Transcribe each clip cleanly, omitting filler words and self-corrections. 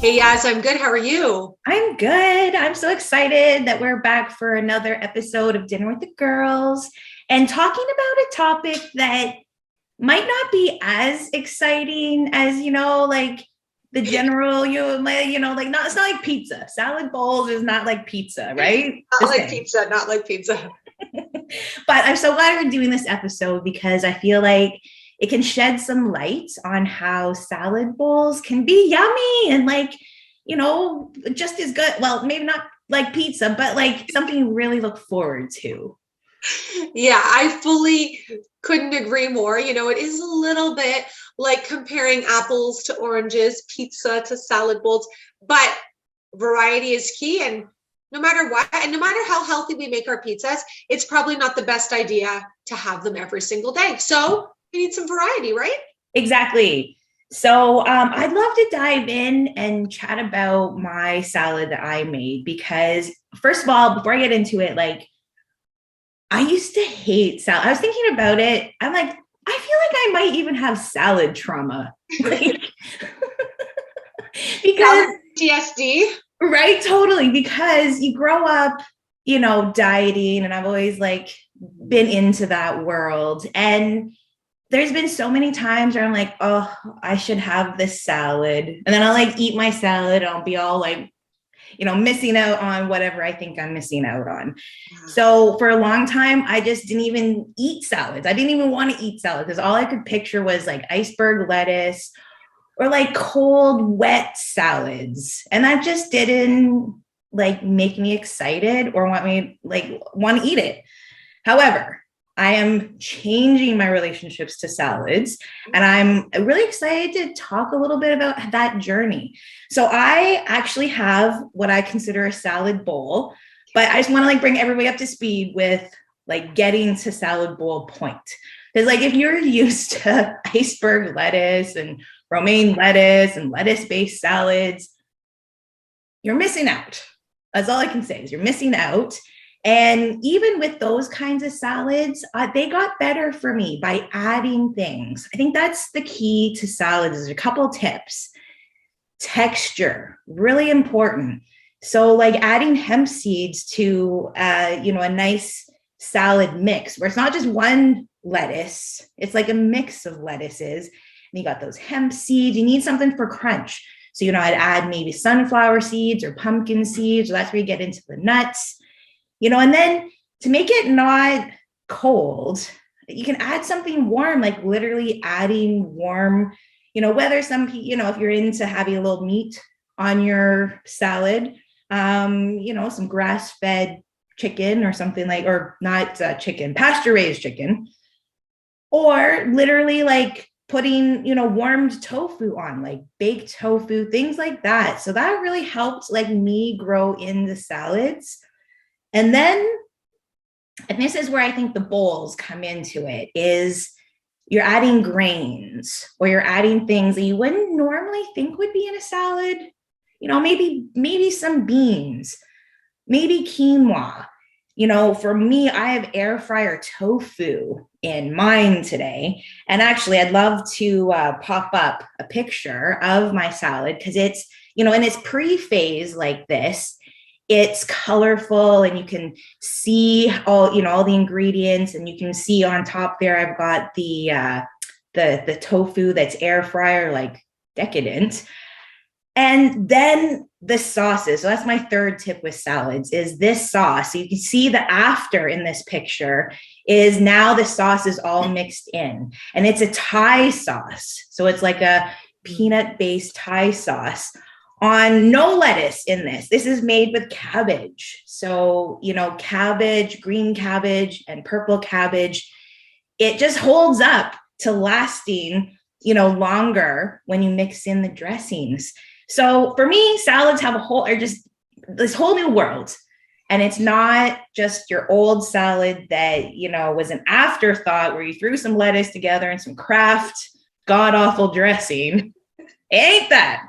Hey, Yas, I'm good. How are you? I'm good. I'm so excited that we're back for another episode of Dinner with the Girls and talking about a topic that might not be as exciting as, like the general, like not, it's not like pizza. Salad bowls is not like pizza, right? Not Just like saying. pizza, not like pizza. But I'm so glad we're doing this episode because I feel like it can shed some light on how salad bowls can be yummy and just as good. Well, maybe not like pizza, but like something you really look forward to. Yeah, I fully couldn't agree more. It is a little bit like comparing apples to oranges, pizza to salad bowls, but variety is key. And no matter what, and no matter how healthy we make our pizzas, it's probably not the best idea to have them every single day. So we need some variety, right? Exactly. So I'd love to dive in and chat about my salad that I made because, first of all, before I get into it, like I used to hate salad. I was thinking about it. I'm like, I feel like I might even have salad trauma. Like, because, Salad TSD. right, totally. Because you grow up, dieting, and I've always like been into that world. And there's been so many times where I'm like, oh, I should have this salad. And then I'll like eat my salad. And I'll be all like, missing out on whatever I think I'm missing out on. So for a long time, I just didn't even eat salads. I didn't even want to eat salad because all I could picture was like iceberg lettuce or like cold, wet salads. And that just didn't like make me excited or want to eat it. However, I am changing my relationships to salads, and I'm really excited to talk a little bit about that journey. So I actually have what I consider a salad bowl, but I just want to like bring everybody up to speed with like getting to salad bowl point. Because like if you're used to iceberg lettuce and romaine lettuce and lettuce-based salads, you're missing out. That's all I can say is you're missing out. And even with those kinds of salads, they got better for me by adding things. I think that's the key to salads. Is a couple tips. Texture, really important. So, like adding hemp seeds to, a nice salad mix where it's not just one lettuce; it's like a mix of lettuces. And you got those hemp seeds. You need something for crunch. So, I'd add maybe sunflower seeds or pumpkin seeds. So that's where you get into the nuts. And then to make it not cold, you can add something warm, like literally adding warm, whether if you're into having a little meat on your salad, some grass-fed chicken or something or not chicken, pasture-raised chicken, or literally like putting, warmed tofu on, like baked tofu, things like that. So that really helped like me grow into salads. And then, and this is where I think the bowls come into it, is you're adding grains or you're adding things that you wouldn't normally think would be in a salad. Maybe some beans, maybe quinoa. For me, I have air fryer tofu in mine today. And actually, I'd love to pop up a picture of my salad because it's, in its pre-phase like this, it's colorful and you can see all the ingredients, and you can see on top there I've got the tofu that's air fryer like decadent. And then the sauces. So that's my third tip with salads is this sauce. So you can see the after in this picture is now the sauce is all mixed in, and it's a Thai sauce. So it's like a peanut-based Thai sauce on no lettuce in this. This is made with cabbage. So, cabbage, green cabbage, and purple cabbage. It just holds up to lasting, longer when you mix in the dressings. So for me, salads are just this whole new world. And it's not just your old salad that, was an afterthought where you threw some lettuce together and some Kraft god-awful dressing. It ain't that.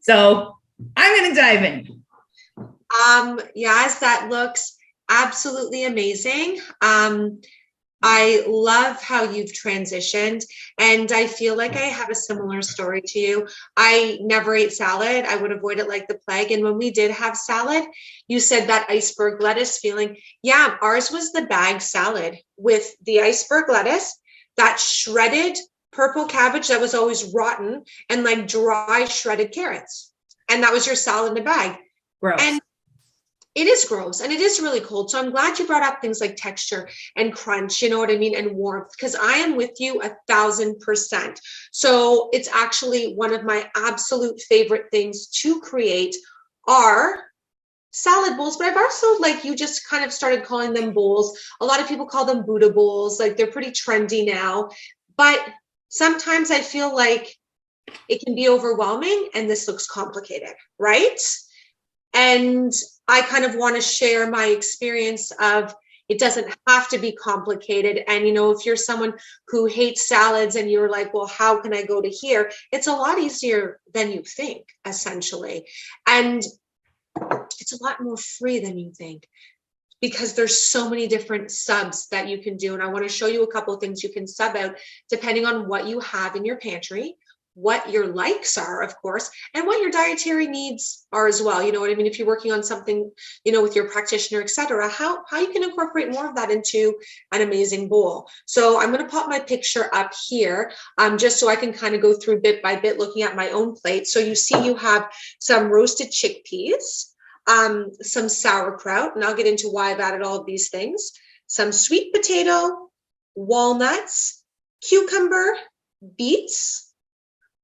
So I'm going to dive in. Yes, that looks absolutely amazing. I love how you've transitioned, and I feel like I have a similar story to you. I never ate salad. I would avoid it like the plague. And when we did have salad, you said that iceberg lettuce feeling. Yeah, ours was the bag salad with the iceberg lettuce, that shredded purple cabbage that was always rotten, and like dry shredded carrots. And that was your salad in a bag. Gross. And it is gross and it is really cold. So I'm glad you brought up things like texture and crunch, you know what I mean? And warmth, because I am with you 1,000%. So it's actually one of my absolute favorite things to create are salad bowls. But I've also, like you just kind of started calling them bowls. A lot of people call them Buddha bowls. Like they're pretty trendy now. But sometimes I feel like it can be overwhelming and this looks complicated, right? And I kind of want to share my experience of it doesn't have to be complicated. And, you know, if you're someone who hates salads and you're like, well, how can I go to here? It's a lot easier than you think, essentially. And it's a lot more free than you think, because there's so many different subs that you can do. And I want to show you a couple of things you can sub out depending on what you have in your pantry, what your likes are, of course, and what your dietary needs are as well. You know what I mean? If you're working on something, you know, with your practitioner, etc., how you can incorporate more of that into an amazing bowl. So I'm going to pop my picture up here, just so I can kind of go through bit by bit, looking at my own plate. So you see, you have some roasted chickpeas, some sauerkraut, and I'll get into why I've added all of these things, some sweet potato, walnuts, cucumber, beets,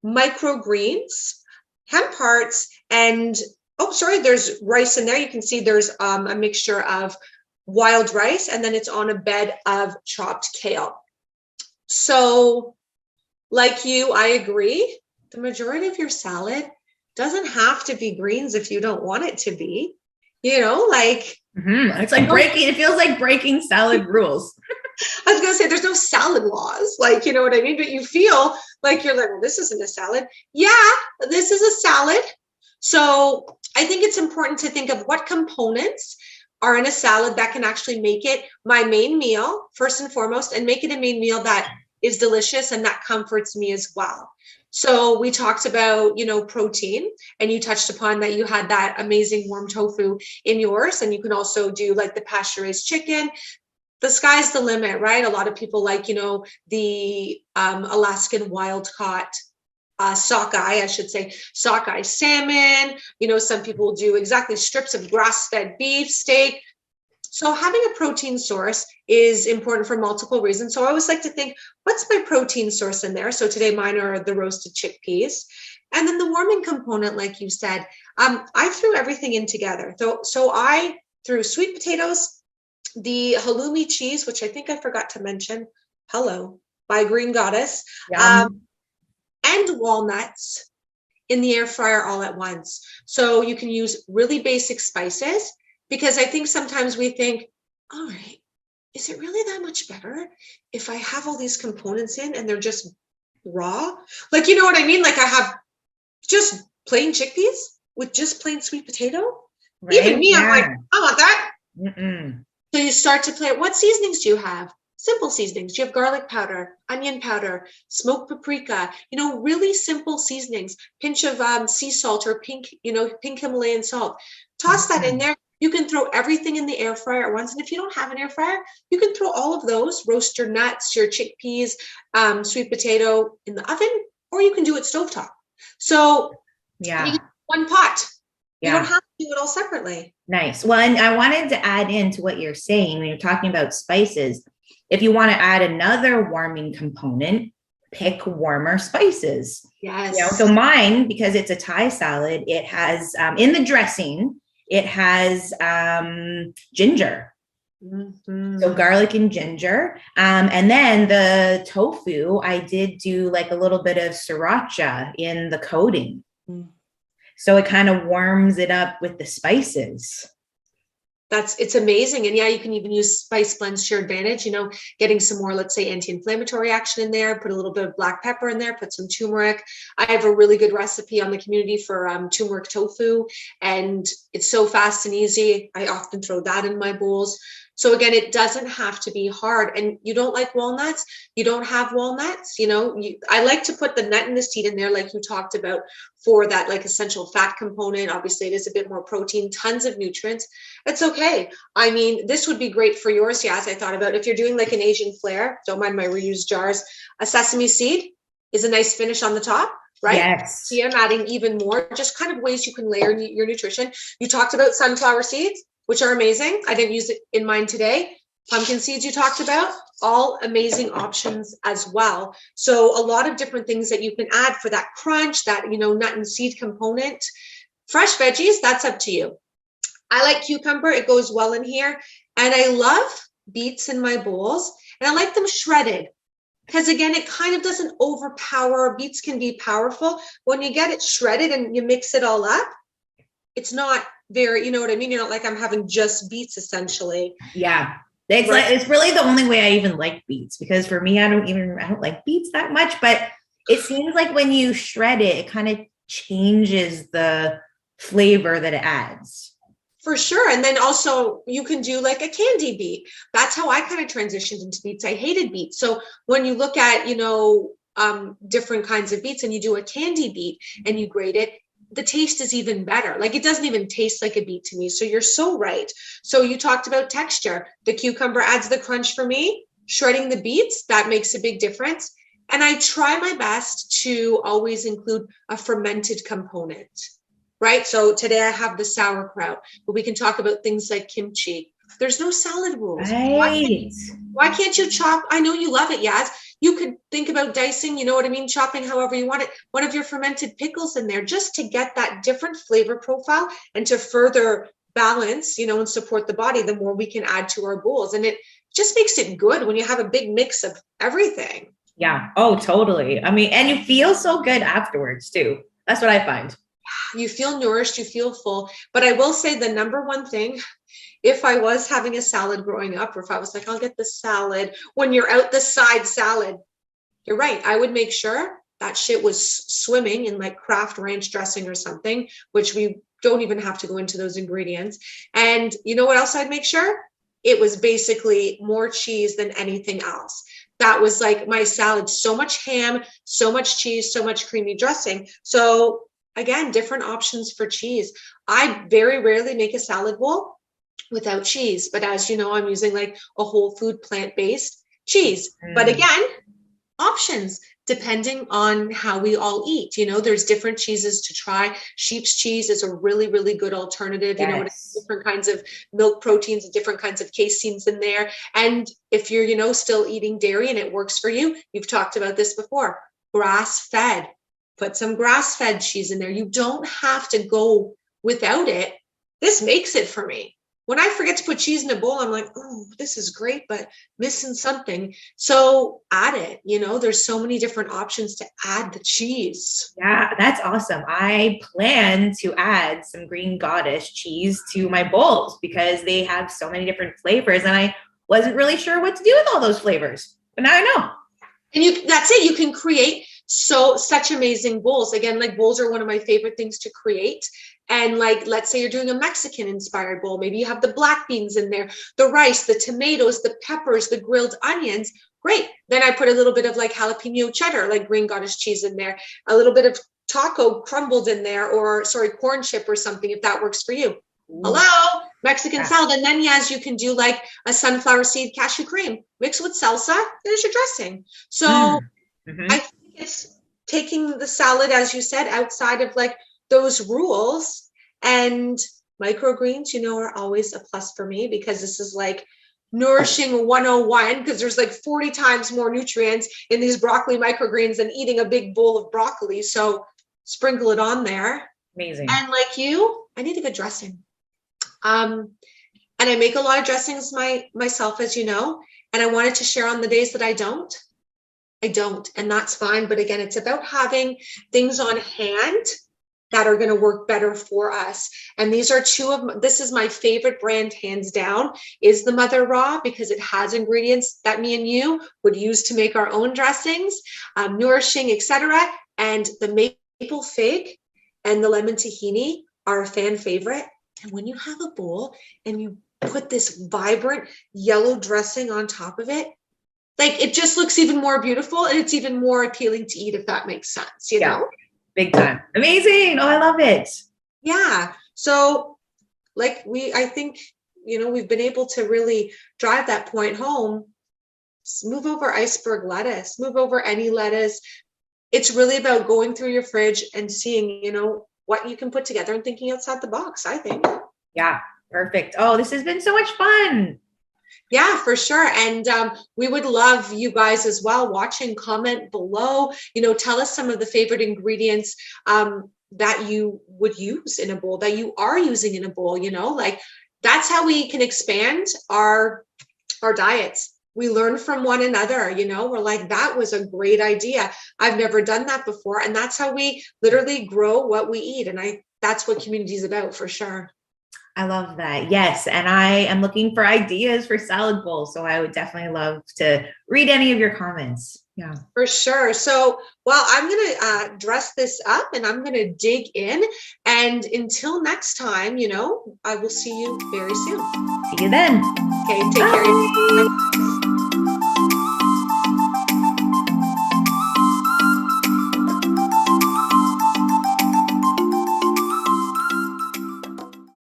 microgreens, hemp hearts, and there's rice in there. You can see there's a mixture of wild rice, and then it's on a bed of chopped kale. So like you, I agree. The majority of your salad doesn't have to be greens if you don't want it to be, you know, like it's like it feels like breaking salad rules. I was going to say there's no salad laws, like, you know what I mean? But you feel like you're like, well, this isn't a salad. Yeah, this is a salad. So I think it's important to think of what components are in a salad that can actually make it my main meal, first and foremost, and make it a main meal that is delicious and that comforts me as well. So we talked about, you know, protein, and you touched upon that you had that amazing warm tofu in yours. And you can also do like the pasture raised chicken. The sky's the limit, right? A lot of people like, you know, the Alaskan wild caught sockeye salmon. You know, some people do exactly strips of grass-fed beef, steak. So having a protein source is important for multiple reasons. So I always like to think, what's my protein source in there? So today mine are the roasted chickpeas. And then the warming component, like you said, I threw everything in together. So I threw sweet potatoes, the halloumi cheese, which I think I forgot to mention, by Green Goddess, and walnuts in the air fryer all at once. So you can use really basic spices, because I think sometimes we think, all right, is it really that much better if I have all these components in and they're just raw? Like, you know what I mean? Like I have just plain chickpeas with just plain sweet potato. Right? Even me, I'm like, I want that. So you start to play, what seasonings do you have? Simple seasonings. You have garlic powder, onion powder, smoked paprika, you know, really simple seasonings, pinch of sea salt or pink Himalayan salt. Toss that in there. You can throw everything in the air fryer at once. And if you don't have an air fryer, you can throw all of those, roast your nuts, your chickpeas, sweet potato in the oven, or you can do it stovetop. So yeah, one pot. You don't have to do it all separately. Nice. Well, and I wanted to add into what you're saying when you're talking about spices. If you want to add another warming component, pick warmer spices. Yes. You know, so mine, because it's a Thai salad, it has in the dressing, it has ginger. So garlic and ginger. And then the tofu, I did do like a little bit of sriracha in the coating. So it kind of warms it up with the spices. It's amazing. And yeah, you can even use spice blends to your advantage, you know, getting some more, let's say, anti-inflammatory action in there, put a little bit of black pepper in there, put some turmeric. I have a really good recipe on the community for turmeric tofu, and it's so fast and easy. I often throw that in my bowls. So again, it doesn't have to be hard. And you don't like walnuts, you don't have walnuts, I like to put the nut and the seed in there, like you talked about, for that like essential fat component. Obviously it is a bit more protein, tons of nutrients. It's okay. I mean, this would be great for yours. Yes, I thought about if you're doing like an Asian flair, don't mind my reused jars, a sesame seed is a nice finish on the top, right? Yes. See, I'm adding even more, just kind of ways you can layer your nutrition. You talked about sunflower seeds, which are amazing. I didn't use it in mine today. Pumpkin seeds you talked about, all amazing options as well. So a lot of different things that you can add for that crunch, that, nut and seed component. Fresh veggies, that's up to you. I like cucumber, it goes well in here. And I love beets in my bowls, and I like them shredded. Because again, it kind of doesn't overpower. Beets can be powerful. When you get it shredded and you mix it all up, it's not very, you know what I mean? You're not like, I'm having just beets essentially. Yeah. It's really the only way I even like beets, because for me, I don't like beets that much, but it seems like when you shred it, it kind of changes the flavor that it adds. For sure. And then also you can do like a candy beet. That's how I kind of transitioned into beets. I hated beets. So when you look at, different kinds of beets and you do a candy beet and you grate it, the taste is even better. Like it doesn't even taste like a beet to me. So you're so right. So you talked about texture. The cucumber adds the crunch for me. Shredding the beets, that makes a big difference. And I try my best to always include a fermented component. Right? So today I have the sauerkraut, but we can talk about things like kimchi. There's no salad rules. Right. Why can't you chop? I know you love it, Yaz. You could think about dicing, you know what I mean? Chopping however you want it. One of your fermented pickles in there, just to get that different flavor profile and to further balance, and support the body, the more we can add to our bowls. And it just makes it good when you have a big mix of everything. Yeah. Oh, totally. I mean, and you feel so good afterwards too. That's what I find. You feel nourished, you feel full. But I will say the number one thing, if I was having a salad growing up, or if I was like, I'll get the salad, when you're out the side salad, you're right. I would make sure that shit was swimming in like Kraft ranch dressing or something, which we don't even have to go into those ingredients. And you know what else I'd make sure? It was basically more cheese than anything else. That was like my salad, so much ham, so much cheese, so much creamy dressing. So again, different options for cheese. I very rarely make a salad bowl without cheese, but as you know, I'm using like a whole food plant-based cheese. But again, options depending on how we all eat. There's different cheeses to try. Sheep's cheese is a really, really good alternative. Yes. Different kinds of milk proteins and different kinds of caseins in there. And if you're, still eating dairy and it works for you, you've talked about this before, grass-fed. Put some grass-fed cheese in there. You don't have to go without it. This makes it for me. When I forget to put cheese in a bowl, I'm like, oh, this is great, but missing something. So add it. There's so many different options to add the cheese. Yeah, that's awesome. I plan to add some Green Goddess cheese to my bowls because they have so many different flavors, and I wasn't really sure what to do with all those flavors, but now I know. And that's it. You can create such amazing bowls. Again, like bowls are one of my favorite things to create. And like, let's say you're doing a Mexican inspired bowl. Maybe you have the black beans in there, the rice, the tomatoes, the peppers, the grilled onions. Great. Then I put a little bit of like jalapeno cheddar, like Green Goddess cheese in there, a little bit of taco crumbled in there, or corn chip or something, if that works for you. Ooh. Hello, Mexican salad. And then yes, you can do like a sunflower seed cashew cream mixed with salsa. There's your dressing. So I think it's taking the salad, as you said, outside of like those rules. And microgreens, are always a plus for me, because this is like nourishing 101, because there's like 40 times more nutrients in these broccoli microgreens than eating a big bowl of broccoli. So sprinkle it on there. Amazing. And like you, I need a good dressing. And I make a lot of dressings myself, as you know, and I wanted to share on the days that I don't, and that's fine. But again, it's about having things on hand that are going to work better for us. And these are this is my favorite brand, hands down, is the Mother Raw, because it has ingredients that me and you would use to make our own dressings, nourishing, etc. And the maple fig and the lemon tahini are a fan favorite. And when you have a bowl and you put this vibrant yellow dressing on top of it, like it just looks even more beautiful and it's even more appealing to eat, if that makes sense, you know? Big time. Amazing. Oh, I love it. Yeah. So like I think, we've been able to really drive that point home. Move over iceberg lettuce, move over any lettuce. It's really about going through your fridge and seeing, what you can put together and thinking outside the box, I think. Yeah, perfect. Oh, this has been so much fun. Yeah, for sure. And we would love you guys as well watching, comment below, tell us some of the favorite ingredients that you would use in a bowl, that you are using in a bowl, like that's how we can expand our diets. We learn from one another, we're like, that was a great idea. I've never done that before. And that's how we literally grow what we eat. And that's what community is about, for sure. I love that. Yes. And I am looking for ideas for salad bowls. So I would definitely love to read any of your comments. Yeah. For sure. So, well, I'm going to dress this up and I'm going to dig in. And until next time, I will see you very soon. See you then. Okay. Take care.